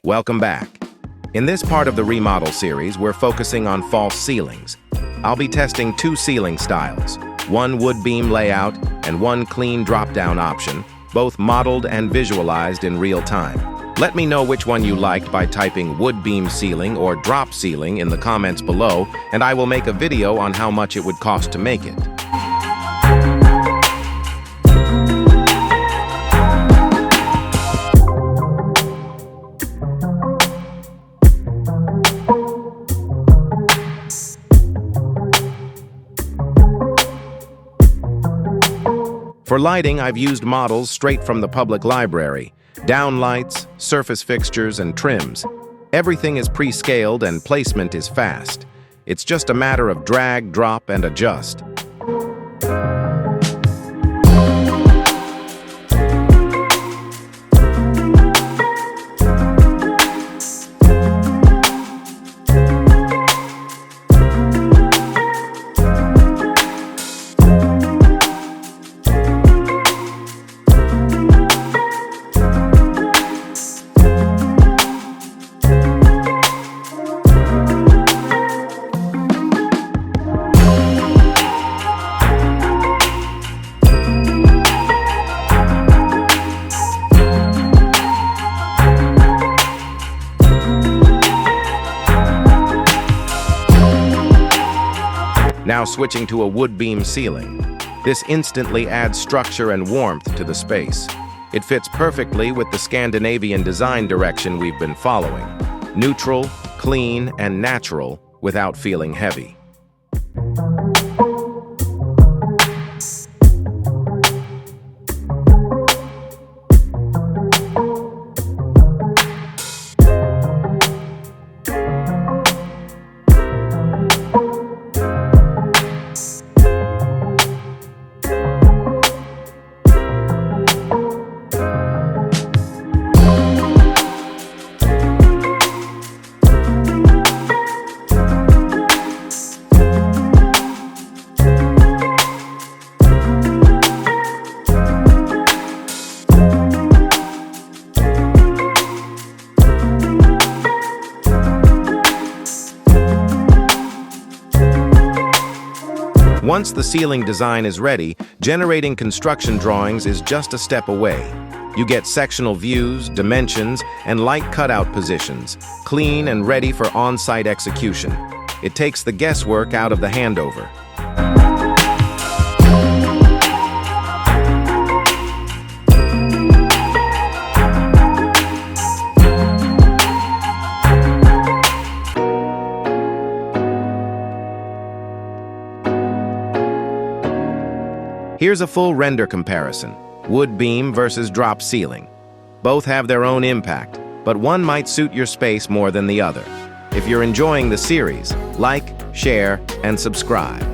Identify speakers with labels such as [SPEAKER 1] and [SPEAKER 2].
[SPEAKER 1] Welcome back. In this part of the remodel series, we're focusing on false ceilings. I'll be testing two ceiling styles, one wood beam layout and one clean drop-down option, both modeled and visualized in real time. Let me know which one you liked by typing wood beam ceiling or drop ceiling in the comments below, and I will make a video on how much it would cost to make it. For lighting, I've used models straight from the public library. Downlights, surface fixtures, and trims. Everything is pre-scaled and placement is fast. It's just a matter of drag, drop, and adjust. Now switching to a wood beam ceiling. This instantly adds structure and warmth to the space. It fits perfectly with the Scandinavian design direction we've been following. Neutral, clean, and natural without feeling heavy. Once the ceiling design is ready, generating construction drawings is just a step away. You get sectional views, dimensions, and light cutout positions, clean and ready for on-site execution. It takes the guesswork out of the handover. Here's a full render comparison, wood beam versus drop ceiling. Both have their own impact, but one might suit your space more than the other. If you're enjoying the series, like, share, and subscribe.